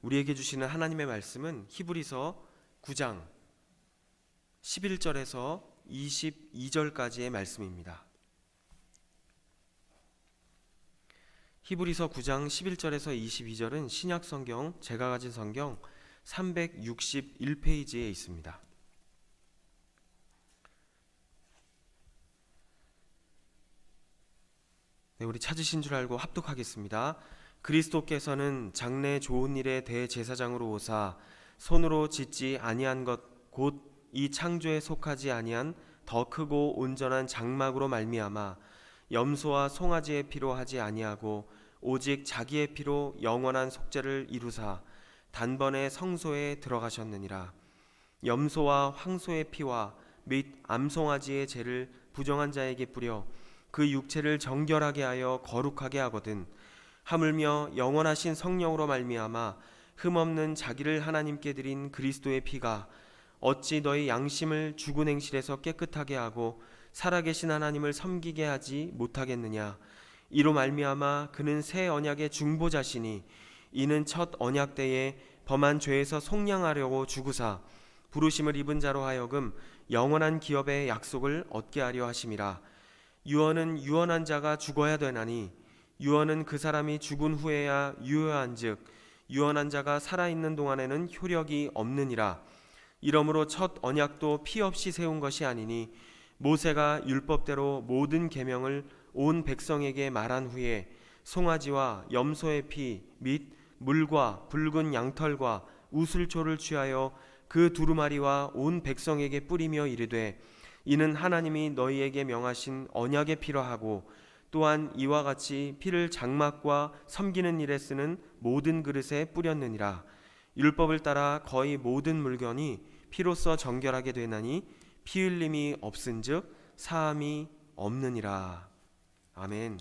우리에게 주시는 하나님의 말씀은 히브리서 9장 11절에서 22절까지의 말씀입니다. 히브리서 9장 11절에서 22절은 신약 성경, 제가 가진 성경 361페이지에 있습니다. 네, 우리 찾으신 줄 알고 합독하겠습니다. 그리스도께서는 장래 좋은 일의 대제사장으로 오사 손으로 짓지 아니한 것 곧 이 창조에 속하지 아니한 더 크고 온전한 장막으로 말미암아 염소와 송아지의 피로 하지 아니하고 오직 자기의 피로 영원한 속죄를 이루사 단번에 성소에 들어가셨느니라. 염소와 황소의 피와 및 암송아지의 죄를 부정한 자에게 뿌려 그 육체를 정결하게 하여 거룩하게 하거든 하물며 영원하신 성령으로 말미암아 흠없는 자기를 하나님께 드린 그리스도의 피가 어찌 너희 양심을 죽은 행실에서 깨끗하게 하고 살아계신 하나님을 섬기게 하지 못하겠느냐. 이로 말미암아 그는 새 언약의 중보자시니 이는 첫 언약 때에 범한 죄에서 속량하려고 죽으사 부르심을 입은 자로 하여금 영원한 기업의 약속을 얻게 하려 하심이라. 유언은 유언한 자가 죽어야 되나니 유언은 그 사람이 죽은 후에야 유효한즉 유언한 자가 살아있는 동안에는 효력이 없느니라. 이러므로 첫 언약도 피 없이 세운 것이 아니니 모세가 율법대로 모든 계명을 온 백성에게 말한 후에 송아지와 염소의 피 및 물과 붉은 양털과 우슬초를 취하여 그 두루마리와 온 백성에게 뿌리며 이르되 이는 하나님이 너희에게 명하신 언약의 피라 하고 또한 이와 같이 피를 장막과 섬기는 일에 쓰는 모든 그릇에 뿌렸느니라. 율법을 따라 거의 모든 물건이 피로써 정결하게 되나니 피 흘림이 없은즉 사함이 없느니라. 아멘.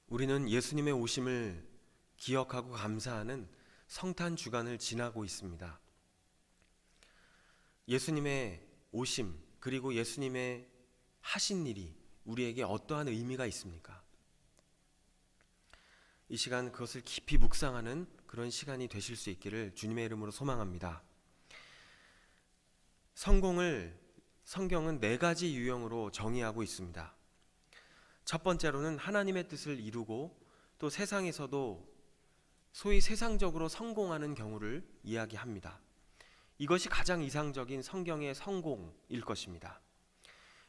우리는 예수님의 오심을 기억하고 감사하는 성탄 주간을 지나고 있습니다. 예수님의 오심 그리고 예수님의 하신 일이 우리에게 어떠한 의미가 있습니까? 이 시간 그것을 깊이 묵상하는 그런 시간이 되실 수 있기를 주님의 이름으로 소망합니다. 성공을 성경은 4가지 유형으로 정의하고 있습니다. 첫 번째로는 하나님의 뜻을 이루고 또 세상에서도 소위 세상적으로 성공하는 경우를 이야기합니다. 이것이 가장 이상적인 성경의 성공일 것입니다.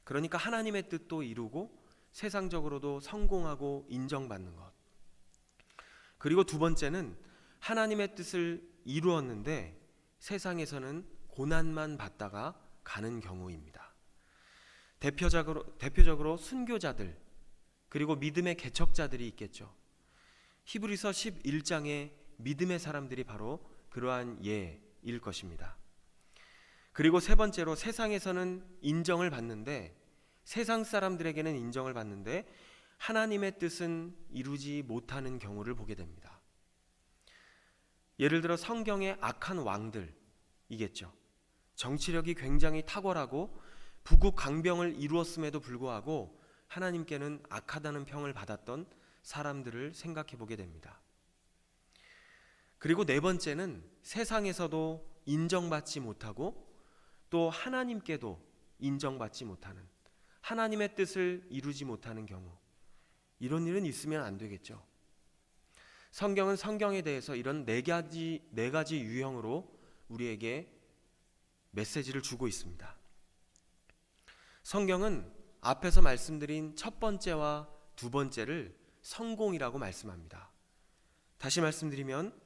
그러니까 하나님의 뜻도 이루고 세상적으로도 성공하고 인정받는 것. 그리고 두 번째는 하나님의 뜻을 이루었는데 세상에서는 고난만 받다가 가는 경우입니다. 대표적으로 순교자들 그리고 믿음의 개척자들이 있겠죠. 히브리서 11장의 믿음의 사람들이 바로 그러한 예일 것입니다. 그리고 세 번째로 세상에서는 인정을 받는데 세상 사람들에게는 인정을 받는데 하나님의 뜻은 이루지 못하는 경우를 보게 됩니다. 예를 들어 성경의 악한 왕들이겠죠. 정치력이 굉장히 탁월하고 부국 강병을 이루었음에도 불구하고 하나님께는 악하다는 평을 받았던 사람들을 생각해 보게 됩니다. 그리고 네 번째는 세상에서도 인정받지 못하고 또 하나님께도 인정받지 못하는 하나님의 뜻을 이루지 못하는 경우, 이런 일은 있으면 안 되겠죠. 성경은 성경에 대해서 이런 네 가지 유형으로 우리에게 메시지를 주고 있습니다. 성경은 앞에서 말씀드린 첫 번째와 두 번째를 성공이라고 말씀합니다. 다시 말씀드리면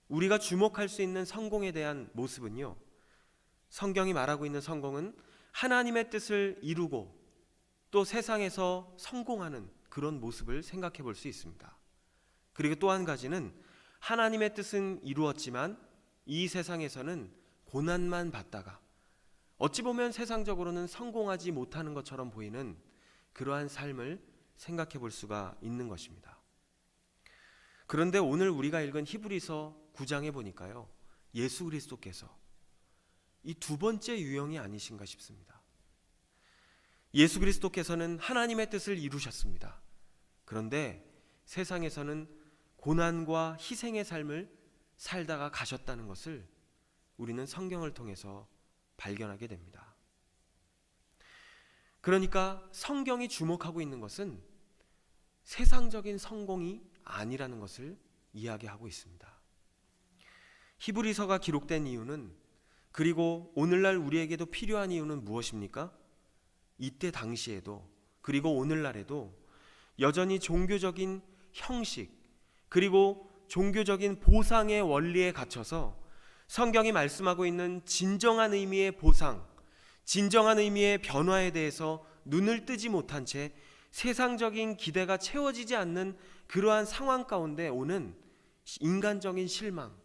우리가 주목할 수 있는 성공에 대한 모습은요, 성경이 말하고 있는 성공은 하나님의 뜻을 이루고 또 세상에서 성공하는 그런 모습을 생각해 볼 수 있습니다. 그리고 또 한 가지는 하나님의 뜻은 이루었지만 이 세상에서는 고난만 받다가 어찌 보면 세상적으로는 성공하지 못하는 것처럼 보이는 그러한 삶을 생각해 볼 수가 있는 것입니다. 그런데 오늘 우리가 읽은 히브리서 9장에 보니까요, 예수 그리스도께서 이 두 번째 유형이 아니신가 싶습니다. 예수 그리스도께서는 하나님의 뜻을 이루셨습니다. 그런데 세상에서는 고난과 희생의 삶을 살다가 가셨다는 것을 우리는 성경을 통해서 발견하게 됩니다. 그러니까 성경이 주목하고 있는 것은 세상적인 성공이 아니라는 것을 이야기하고 있습니다. 히브리서가 기록된 이유는, 그리고 오늘날 우리에게도 필요한 이유는 무엇입니까? 이때 당시에도 그리고 오늘날에도 여전히 종교적인 형식 그리고 종교적인 보상의 원리에 갇혀서 성경이 말씀하고 있는 진정한 의미의 보상, 진정한 의미의 변화에 대해서 눈을 뜨지 못한 채 세상적인 기대가 채워지지 않는 그러한 상황 가운데 오는 인간적인 실망,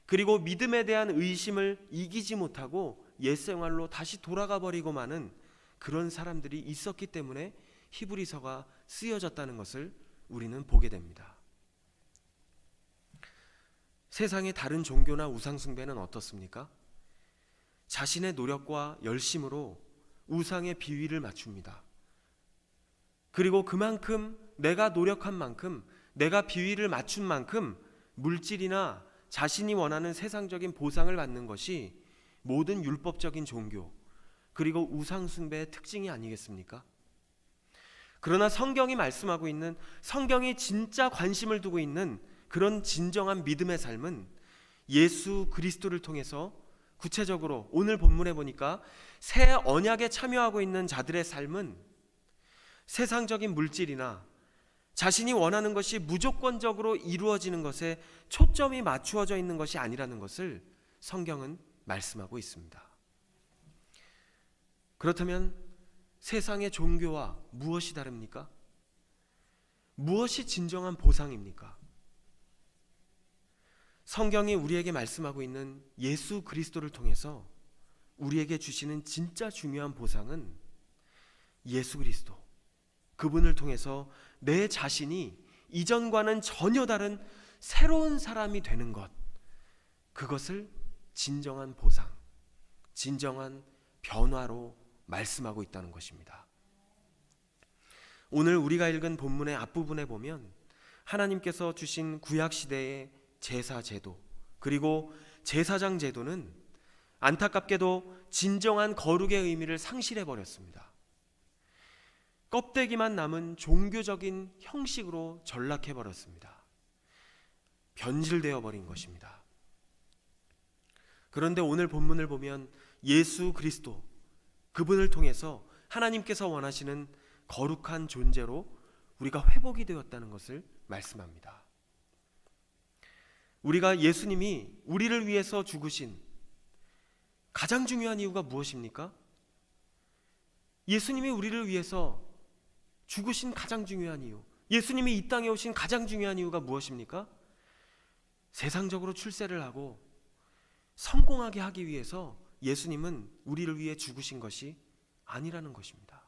그리고 믿음에 대한 의심을 이기지 못하고 옛생활로 다시 돌아가 버리고 마는 그런 사람들이 있었기 때문에 히브리서가 쓰여졌다는 것을 우리는 보게 됩니다. 세상의 다른 종교나 우상숭배는 어떻습니까? 자신의 노력과 열심으로 우상의 비위를 맞춥니다. 그리고 그만큼 내가 노력한 만큼, 내가 비위를 맞춘 만큼 물질이나 자신이 원하는 세상적인 보상을 받는 것이 모든 율법적인 종교 그리고 우상숭배의 특징이 아니겠습니까? 그러나 성경이 말씀하고 있는, 성경이 진짜 관심을 두고 있는 그런 진정한 믿음의 삶은 예수 그리스도를 통해서, 구체적으로 오늘 본문에 보니까 새 언약에 참여하고 있는 자들의 삶은 세상적인 물질이나 자신이 원하는 것이 무조건적으로 이루어지는 것에 초점이 맞추어져 있는 것이 아니라는 것을 성경은 말씀하고 있습니다. 그렇다면 세상의 종교와 무엇이 다릅니까? 무엇이 진정한 보상입니까? 성경이 우리에게 말씀하고 있는 예수 그리스도를 통해서 우리에게 주시는 진짜 중요한 보상은 예수 그리스도, 그분을 통해서 내 자신이 이전과는 전혀 다른 새로운 사람이 되는 것, 그것을 진정한 보상, 진정한 변화로 말씀하고 있다는 것입니다. 오늘 우리가 읽은 본문의 앞부분에 보면 하나님께서 주신 구약시대의 제사 제도, 그리고 제사장 제도는 안타깝게도 진정한 거룩의 의미를 상실해버렸습니다. 껍데기만 남은 종교적인 형식으로 전락해버렸습니다. 변질되어 버린 것입니다. 그런데 오늘 본문을 보면 예수 그리스도, 그분을 통해서 하나님께서 원하시는 거룩한 존재로 우리가 회복이 되었다는 것을 말씀합니다. 우리가 예수님이 우리를 위해서 죽으신 가장 중요한 이유가 무엇입니까? 예수님이 우리를 위해서 죽으신 가장 중요한 이유, 예수님이 이 땅에 오신 가장 중요한 이유가 무엇입니까? 세상적으로 출세를 하고 성공하게 하기 위해서 예수님은 우리를 위해 죽으신 것이 아니라는 것입니다.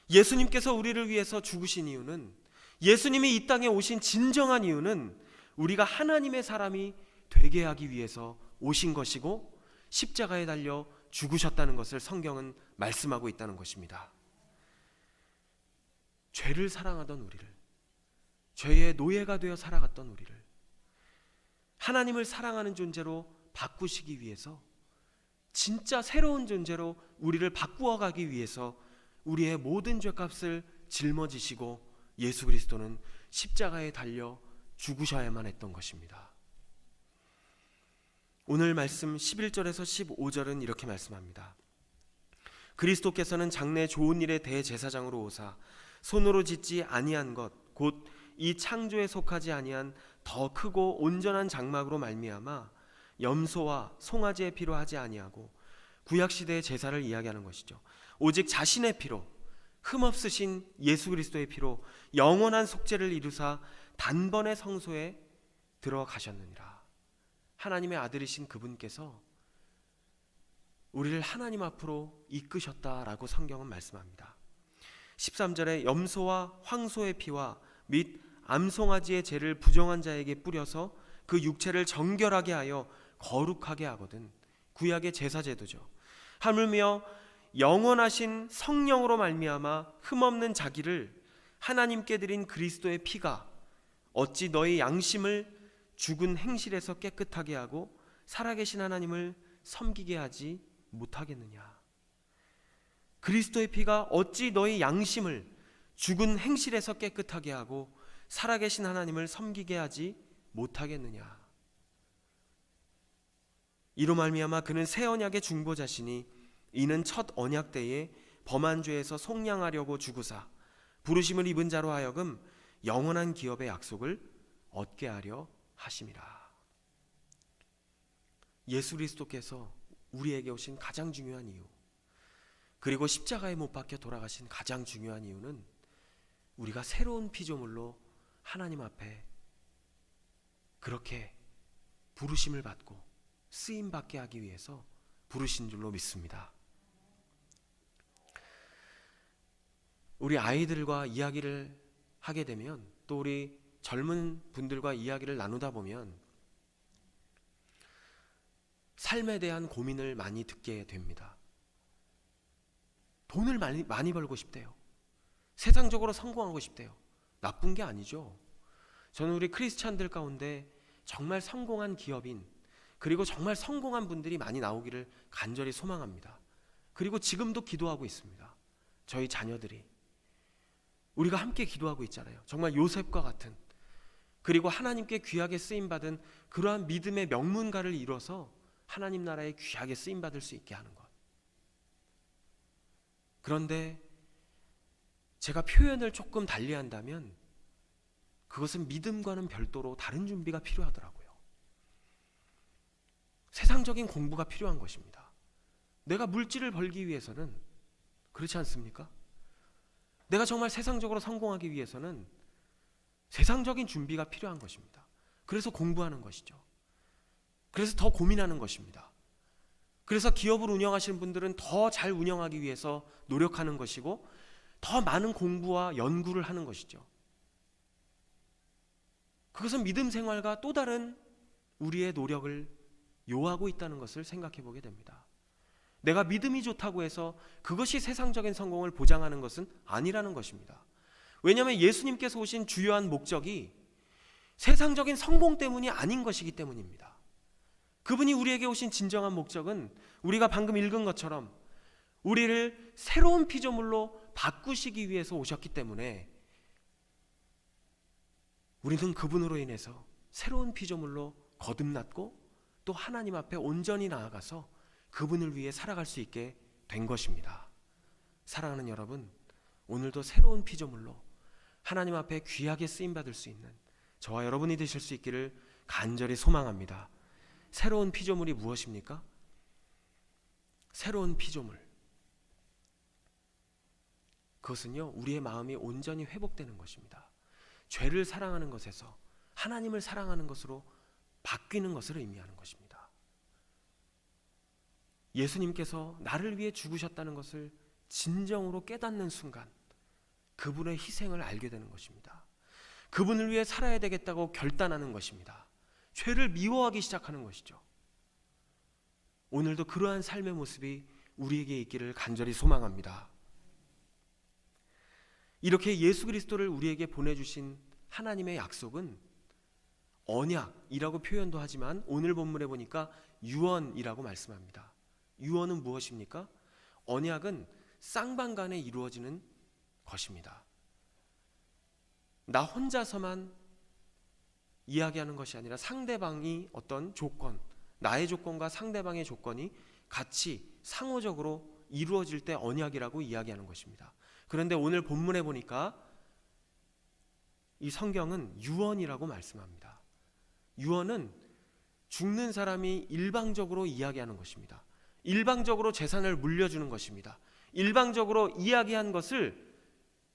예수님께서 우리를 위해서 죽으신 이유는, 예수님이 이 땅에 오신 진정한 이유는 우리가 하나님의 사람이 되게 하기 위해서 오신 것이고 십자가에 달려 죽으셨다는 것을 성경은 말씀하고 있다는 것입니다. 죄를 사랑하던 우리를, 죄의 노예가 되어 살아갔던 우리를 하나님을 사랑하는 존재로 바꾸시기 위해서, 진짜 새로운 존재로 우리를 바꾸어 가기 위해서 우리의 모든 죄값을 짊어지시고 예수 그리스도는 십자가에 달려 죽으셔야만 했던 것입니다. 오늘 말씀 11절에서 15절은 이렇게 말씀합니다. 그리스도께서는 장래 좋은 일의 대제사장으로 오사 손으로 짓지 아니한 것, 곧 이 창조에 속하지 아니한 더 크고 온전한 장막으로 말미암아 염소와 송아지의 피로 하지 아니하고 구약시대의 제사를 이야기하는 것이죠. 오직 자신의 피로, 흠없으신 예수 그리스도의 피로 영원한 속죄를 이루사 단번에 성소에 들어가셨느니라. 하나님의 아들이신 그분께서 우리를 하나님 앞으로 이끄셨다라고 성경은 말씀합니다. 13절에 염소와 황소의 피와 및 암송아지의 죄를 부정한 자에게 뿌려서 그 육체를 정결하게 하여 거룩하게 하거든. 구약의 제사제도죠. 하물며 영원하신 성령으로 말미암아 흠없는 자기를 하나님께 드린 그리스도의 피가 어찌 너희 양심을 죽은 행실에서 깨끗하게 하고 살아계신 하나님을 섬기게 하지 못하겠느냐. 그리스도의 피가 어찌 너희 양심을 죽은 행실에서 깨끗하게 하고 살아계신 하나님을 섬기게 하지 못하겠느냐. 이로 말미암아 그는 새 언약의 중보자시니 이는 첫 언약 때에 범한 죄에서 속량하려고 주구사 부르심을 입은 자로 하여금 영원한 기업의 약속을 얻게 하려 하심이라. 예수 그리스도께서 우리에게 오신 가장 중요한 이유, 그리고 십자가에 못 박혀 돌아가신 가장 중요한 이유는 우리가 새로운 피조물로 하나님 앞에 그렇게 부르심을 받고 쓰임 받게 하기 위해서 부르신 줄로 믿습니다. 우리 아이들과 이야기를 하게 되면, 또 우리 젊은 분들과 이야기를 나누다 보면 삶에 대한 고민을 많이 듣게 됩니다. 돈을 많이 벌고 싶대요. 세상적으로 성공하고 싶대요. 나쁜 게 아니죠. 저는 우리 크리스찬들 가운데 정말 성공한 기업인, 그리고 정말 성공한 분들이 많이 나오기를 간절히 소망합니다. 그리고 지금도 기도하고 있습니다. 저희 자녀들이, 우리가 함께 기도하고 있잖아요. 정말 요셉과 같은, 그리고 하나님께 귀하게 쓰임받은 그러한 믿음의 명문가를 이뤄서 하나님 나라에 귀하게 쓰임받을 수 있게 하는 것. 그런데 제가 표현을 조금 달리한다면 그것은 믿음과는 별도로 다른 준비가 필요하더라고요. 세상적인 공부가 필요한 것입니다. 내가 물질을 벌기 위해서는, 그렇지 않습니까? 내가 정말 세상적으로 성공하기 위해서는 세상적인 준비가 필요한 것입니다. 그래서 공부하는 것이죠. 그래서 더 고민하는 것입니다. 그래서 기업을 운영하시는 분들은 더 잘 운영하기 위해서 노력하는 것이고, 더 많은 공부와 연구를 하는 것이죠. 그것은 믿음 생활과 또 다른 우리의 노력을 요하고 있다는 것을 생각해 보게 됩니다. 내가 믿음이 좋다고 해서 그것이 세상적인 성공을 보장하는 것은 아니라는 것입니다. 왜냐하면 예수님께서 오신 주요한 목적이 세상적인 성공 때문이 아닌 것이기 때문입니다. 그분이 우리에게 오신 진정한 목적은 우리가 방금 읽은 것처럼 우리를 새로운 피조물로 바꾸시기 위해서 오셨기 때문에 우리는 그분으로 인해서 새로운 피조물로 거듭났고, 또 하나님 앞에 온전히 나아가서 그분을 위해 살아갈 수 있게 된 것입니다. 사랑하는 여러분, 오늘도 새로운 피조물로 하나님 앞에 귀하게 쓰임받을 수 있는 저와 여러분이 되실 수 있기를 간절히 소망합니다. 새로운 피조물이 무엇입니까? 새로운 피조물, 그것은요, 우리의 마음이 온전히 회복되는 것입니다. 죄를 사랑하는 것에서 하나님을 사랑하는 것으로 바뀌는 것을 의미하는 것입니다. 예수님께서 나를 위해 죽으셨다는 것을 진정으로 깨닫는 순간 그분의 희생을 알게 되는 것입니다. 그분을 위해 살아야 되겠다고 결단하는 것입니다. 죄를 미워하기 시작하는 것이죠. 오늘도 그러한 삶의 모습이 우리에게 있기를 간절히 소망합니다. 이렇게 예수 그리스도를 우리에게 보내주신 하나님의 약속은 언약이라고 표현도 하지만 오늘 본문에 보니까 유언이라고 말씀합니다. 유언은 무엇입니까? 언약은 쌍방간에 이루어지는 것입니다. 나 혼자서만 이야기하는 것이 아니라 상대방이 어떤 조건, 나의 조건과 상대방의 조건이 같이 상호적으로 이루어질 때 언약이라고 이야기하는 것입니다. 그런데 오늘 본문에 보니까 이 성경은 유언이라고 말씀합니다. 유언은 죽는 사람이 일방적으로 이야기하는 것입니다. 일방적으로 재산을 물려주는 것입니다. 일방적으로 이야기한 것을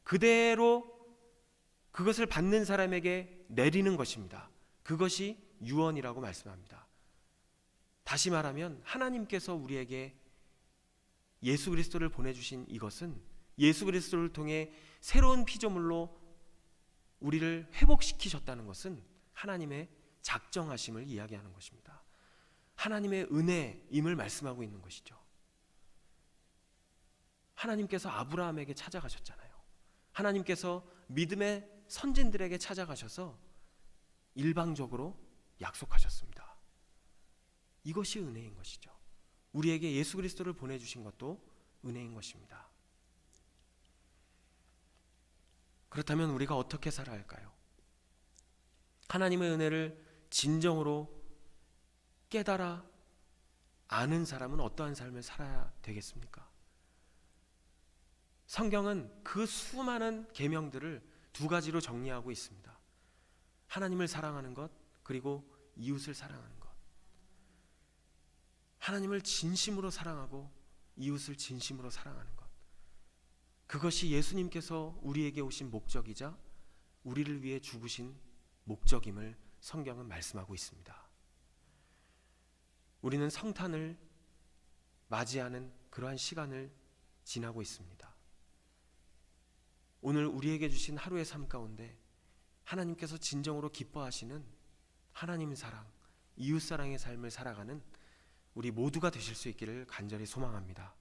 그대로 그것을 받는 사람에게 내리는 것입니다. 그것이 유언이라고 말씀합니다. 다시 말하면 하나님께서 우리에게 예수 그리스도를 보내주신 이것은 예수 그리스도를 통해 새로운 피조물로 우리를 회복시키셨다는 것은 하나님의 작정하심을 이야기하는 것입니다. 하나님의 은혜임을 말씀하고 있는 것이죠. 하나님께서 아브라함에게 찾아가셨잖아요. 하나님께서 믿음의 선진들에게 찾아가셔서 일방적으로 약속하셨습니다. 이것이 은혜인 것이죠. 우리에게 예수 그리스도를 보내주신 것도 은혜인 것입니다. 그렇다면 우리가 어떻게 살아야 할까요? 하나님의 은혜를 진정으로 깨달아 아는 사람은 어떠한 삶을 살아야 되겠습니까? 성경은 그 수많은 계명들을 두 가지로 정리하고 있습니다. 하나님을 사랑하는 것, 그리고 이웃을 사랑하는 것. 하나님을 진심으로 사랑하고 이웃을 진심으로 사랑하는 것. 그것이 예수님께서 우리에게 오신 목적이자 우리를 위해 죽으신 목적임을 성경은 말씀하고 있습니다. 우리는 성탄을 맞이하는 그러한 시간을 지나고 있습니다. 오늘 우리에게 주신 하루의 삶 가운데 하나님께서 진정으로 기뻐하시는 하나님 사랑, 이웃 사랑의 삶을 살아가는 우리 모두가 되실 수 있기를 간절히 소망합니다.